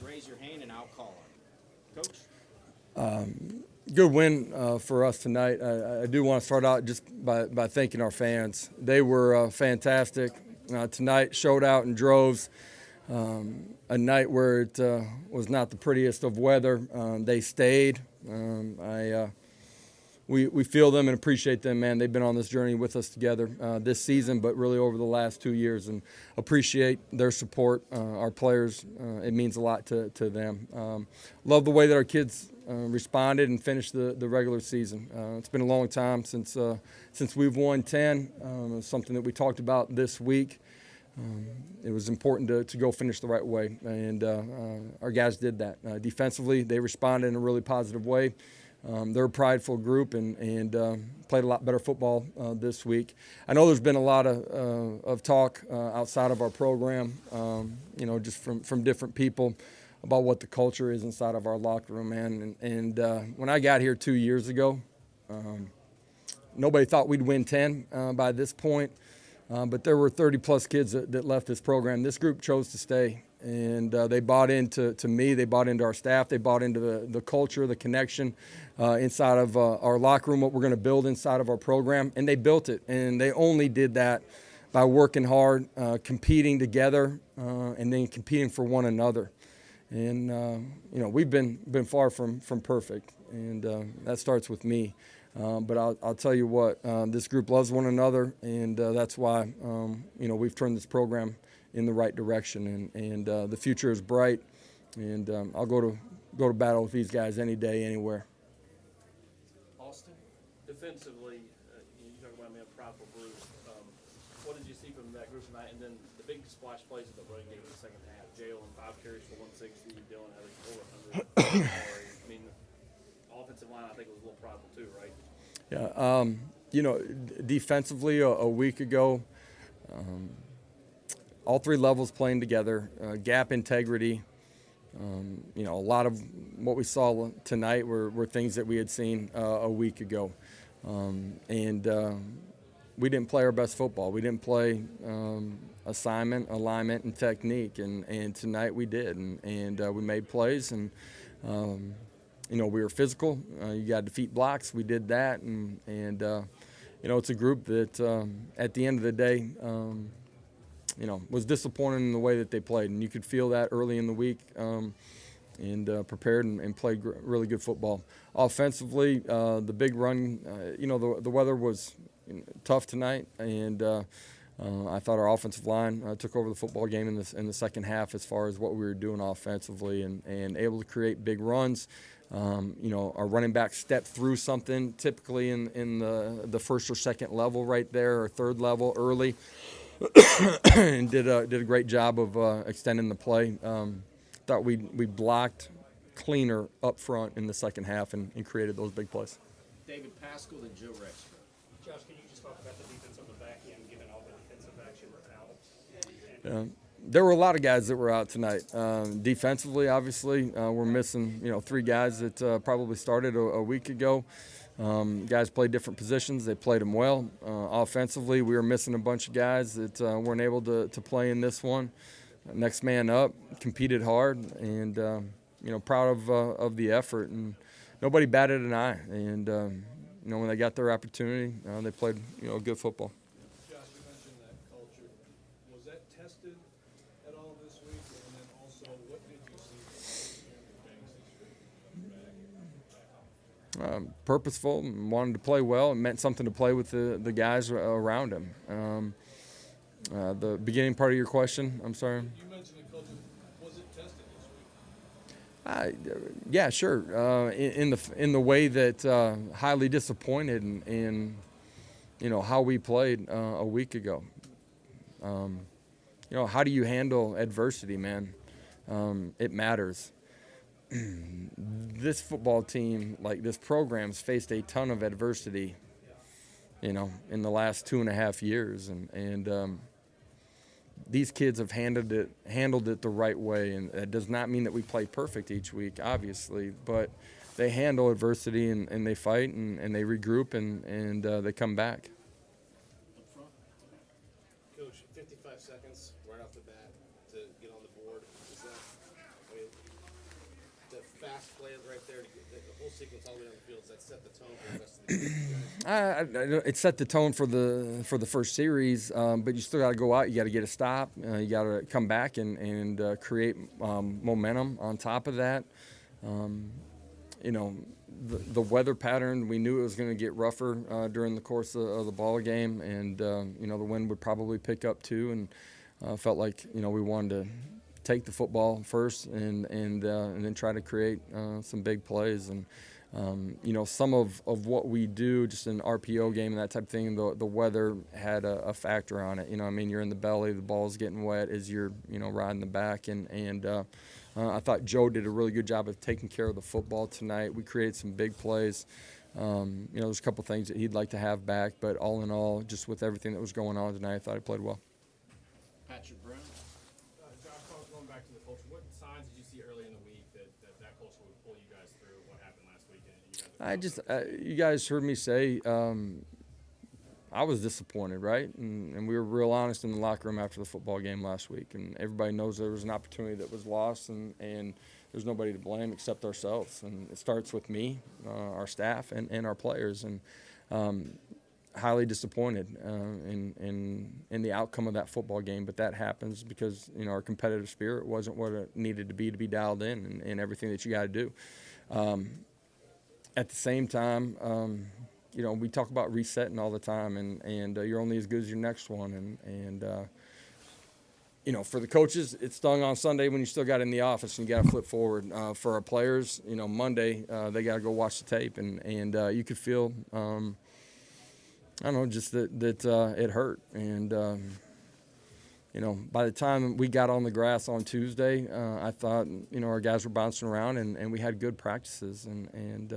raise your hand and I'll call on you. Coach? Good win for us tonight. I do want to start out just by thanking our fans. They were fantastic tonight, showed out in droves. A night where it was not the prettiest of weather. They stayed. We feel them and appreciate them, man. They've been on this journey with us together this season, but really over the last 2 years, and appreciate their support. Our players, it means a lot to them. Love the way that our kids responded and finished the regular season. It's been a long time since we've won 10. Something that we talked about this week. It was important to go finish the right way, and our guys did that. Defensively, they responded in a really positive way. They're a prideful group and played a lot better football this week. I know there's been a lot of talk outside of our program, just from different people about what the culture is inside of our locker room, man. And when I got here 2 years ago, nobody thought we'd win 10 by this point. But there were 30-plus kids that left this program. This group chose to stay, and they bought into me. They bought into our staff. They bought into the culture, the connection inside of our locker room, what we're going to build inside of our program, and they built it. And they only did that by working hard, competing together, and then competing for one another. And, we've been far from perfect, and that starts with me. But I'll tell you what, this group loves one another, and that's why, we've turned this program in the right direction, and the future is bright, and I'll go to battle with these guys any day, anywhere. Austin, defensively, you talk about being a prideful group. What did you see from that group tonight? And then the big splash plays at the running game in the second half. Jalen, 5 carries for 160. Dylan had 400. I mean, offensive line, I think, was a little prideful too, right? Yeah, defensively a week ago, all three levels playing together, gap integrity. A lot of what we saw tonight were things that we had seen a week ago. We didn't play our best football. We didn't play assignment, alignment, and technique, and tonight we did, and we made plays, and we were physical. You got to defeat blocks. We did that, and it's a group that at the end of the day, was disappointed in the way that they played, and you could feel that early in the week, and prepared and played really good football. Offensively, the big run, the weather was tough tonight, and I thought our offensive line took over the football game in the second half as far as what we were doing offensively, and able to create big runs. Our running back stepped through something typically in the first or second level right there, or third level early, and did a great job of extending the play. Thought we blocked cleaner up front in the second half and created those big plays. David Pascal and Joe Rex. Josh, can you just talk about the defense on the back end, given all the defensive action were out? There were a lot of guys that were out tonight. Defensively, obviously, we're missing 3 guys that probably started a week ago. Guys played different positions. They played them well. Offensively, we were missing a bunch of guys that weren't able to play in this one. Next man up, competed hard, and proud of the effort. And nobody batted an eye. And when they got their opportunity, they played good football. Josh, you mentioned that culture. Was that tested at all this week? And then also, what did you see from Banks' Purposeful, wanted to play well. It meant something to play with the guys around him. The beginning part of your question, I'm sorry. You mentioned the culture. Was it tested this week? Yeah, sure. In the way that highly disappointed in how we played a week ago. How do you handle adversity, man? It matters. This football team, like this program's faced a ton of adversity, in the last 2.5 years, and these kids have handled it the right way, and that does not mean that we play perfect each week, obviously, but they handle adversity and they fight and they regroup and they come back. Coach, 55 seconds right off the bat to get on the board. Is that, last play right there, the whole sequence all the way down the field, does that set the tone for the rest of the game? It set the tone for the first series, but you still got to go out. You got to get a stop. You got to come back and create momentum on top of that. You know, the weather pattern, we knew it was going to get rougher during the course of the ball game, and you know, the wind would probably pick up too, and felt like, you know, we wanted to take the football first and then try to create some big plays. And you know, some of what we do just in RPO game and that type of thing, the weather had a factor on it. You know, I mean, you're in the belly, the ball's getting wet as you're, you know, riding the back, and I thought Joe did a really good job of taking care of the football tonight. We created some big plays. You know, there's a couple things that he'd like to have back, but all in all, just with everything that was going on tonight, I thought he played well. Patrick Brown. Josh, going back to the culture, what signs did you see early in the week that culture would pull you guys through what happened last weekend? You guys heard me say, I was disappointed, right? And we were real honest in the locker room after the football game last week. And everybody knows there was an opportunity that was lost, and there's nobody to blame except ourselves. And it starts with me, our staff, and our players. And highly disappointed in the outcome of that football game. But that happens because, you know, our competitive spirit wasn't what it needed to be dialed in and everything that you got to do. At the same time, you know, we talk about resetting all the time, and you're only as good as your next one. And you know, for the coaches, it stung on Sunday when you still got in the office and you got to flip forward. For our players, you know, Monday they got to go watch the tape, and you could feel, I don't know, just that it hurt. And you know, by the time we got on the grass on Tuesday, I thought, you know, our guys were bouncing around, and we had good practices, and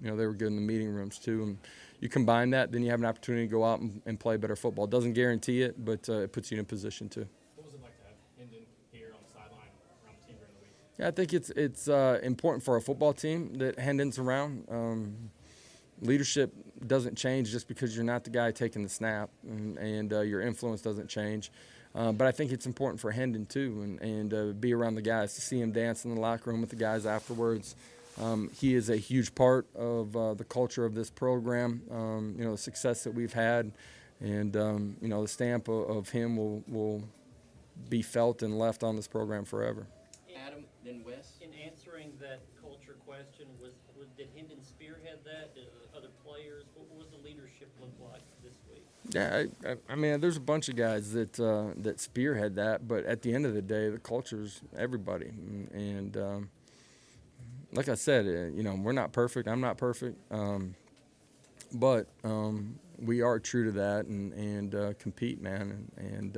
you know, they were good in the meeting rooms too. And you combine that, then you have an opportunity to go out and play better football. It doesn't guarantee it, but it puts you in a position to. What was it like to have Hendon here on the sideline around the team during the week? Yeah, I think it's important for our football team that Hendon's around. Leadership doesn't change just because you're not the guy taking the snap, and your influence doesn't change. But I think it's important for Hendon too, and be around the guys, to see him dance in the locker room with the guys afterwards. He is a huge part of the culture of this program. You know, the success that we've had, and you know, the stamp of him will be felt and left on this program forever. Adam, then Wes. In answering that culture question, did Hendon spearhead that? Did other players? What was the leadership look like this week? Yeah, I mean, there's a bunch of guys that spearhead that, but at the end of the day, the culture's everybody. And like I said, you know, we're not perfect. I'm not perfect, but we are true to that and compete, man. And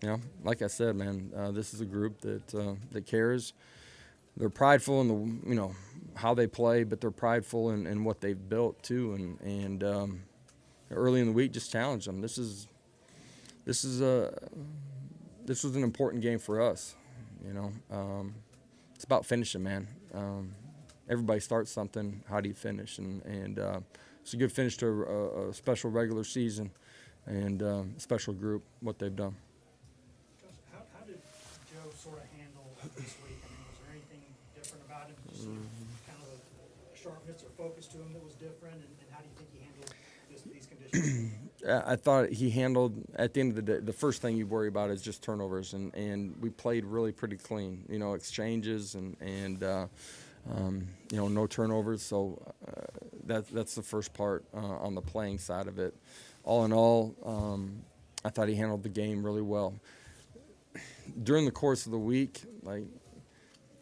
you know, like I said, man, this is a group that cares. They're prideful in the, you know, how they play, but they're prideful in what they've built too. And early in the week, just challenge them. This was an important game for us. You know, it's about finishing, man. Everybody starts something. How do you finish? And it's a good finish to a special regular season and a special group, what they've done. Josh, how did Joe sort of handle this week? I mean, was there anything different about him? Did you see kind of a sharpness or focus to him that was different? And how do you think he handled these conditions? I thought he handled, at the end of the day, the first thing you worry about is just turnovers, and we played really pretty clean, you know, exchanges and you know, no turnovers. So that's the first part on the playing side of it. All in all, I thought he handled the game really well. During the course of the week, like,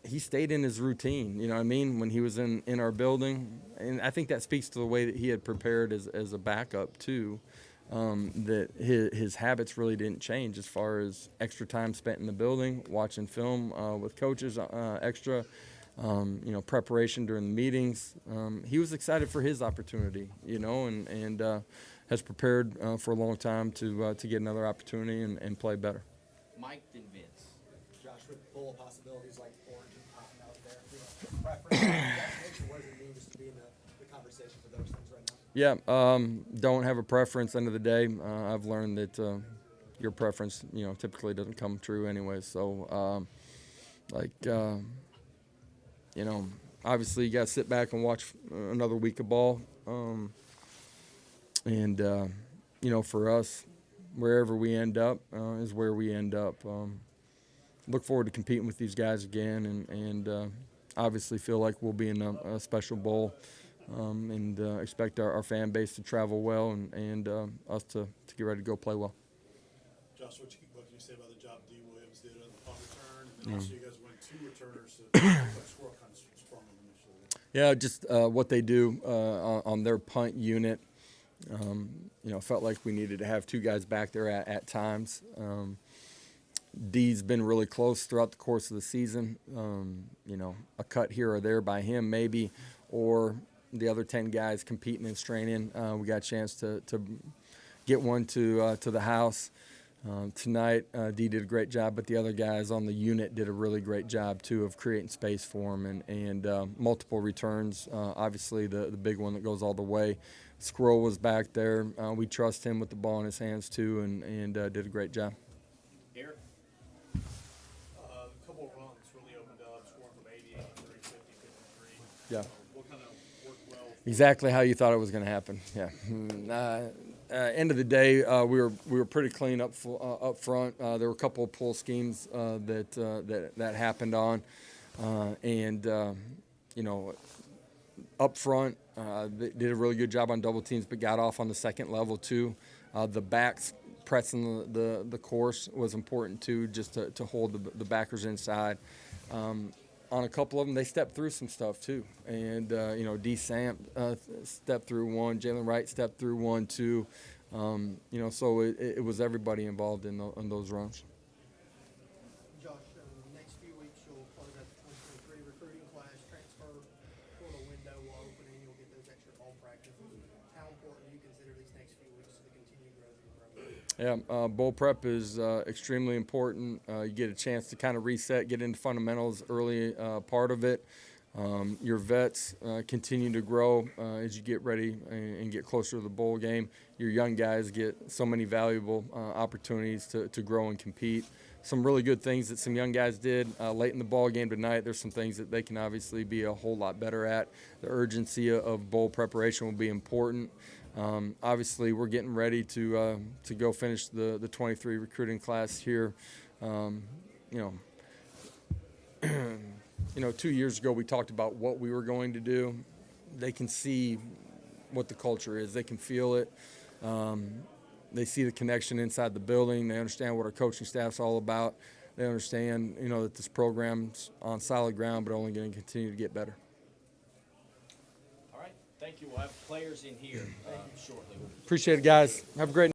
he stayed in his routine, you know what I mean, when he was in our building. And I think that speaks to the way that he had prepared as a backup too, that his habits really didn't change as far as extra time spent in the building, watching film with coaches, extra, you know, preparation during the meetings. He was excited for his opportunity, you know, and has prepared for a long time to get another opportunity and play better. Mike, then Vince. Josh, with bowl possibilities like orange and cotton out there, do you have a preference? What does it mean just to be in the conversation for those things right now? Yeah, don't have a preference. End of the day, I've learned that your preference, you know, typically doesn't come true anyway. So, you know, obviously you got to sit back and watch another week of ball. And you know, for us, wherever we end up is where we end up. Look forward to competing with these guys again, and obviously feel like we'll be in a special bowl, and expect our fan base to travel well, and us to get ready to go play well. Josh, what can you say about the job D. Williams did on the punt return? And then also you guys went 2 returners, so what score kind of sprung on them initially? Yeah, just what they do on their punt unit. You know, felt like we needed to have 2 guys back there at times. D's been really close throughout the course of the season. You know, a cut here or there by him maybe, or the other 10 guys competing and straining. We got a chance to get one to the house. Tonight, D did a great job, but the other guys on the unit did a really great job too of creating space for him, and multiple returns. Obviously, the big one that goes all the way. Squirrel was back there. We trust him with the ball in his hands too, and did a great job. Eric? A couple of runs really opened up, scoring from 80, 83, 50, 53. Yeah. What kind of worked well? Exactly how you thought it was going to happen. Yeah. End of the day, we were pretty clean up front. There were a couple of pull schemes that happened on, and you know, up front, they did a really good job on double teams, but got off on the second level too. The backs pressing the course was important too, just to hold the backers inside. On a couple of them, they stepped through some stuff too, and you know, D. Samp stepped through one, Jalen Wright stepped through one too. You know, so it was everybody involved in those runs. Josh, next few weeks you'll close out the 2023 recruiting class, transfer portal window will open, and you'll get those extra ball practices. How important do you consider these next few weeks to the continued growth of your program? Yeah, bowl prep is extremely important. You get a chance to kind of reset, get into fundamentals early part of it. Your vets continue to grow as you get ready and get closer to the bowl game. Your young guys get so many valuable opportunities to grow and compete. Some really good things that some young guys did late in the ball game tonight. There's some things that they can obviously be a whole lot better at. The urgency of bowl preparation will be important. Obviously, we're getting ready to go finish the 23 recruiting class here. You know, 2 years ago we talked about what we were going to do. They can see what the culture is. They can feel it. They see the connection inside the building. They understand what our coaching staff's all about. They understand, you know, that this program's on solid ground, but only going to continue to get better. All right. Thank you. We'll have players in here shortly. Appreciate it, guys. Have a great night.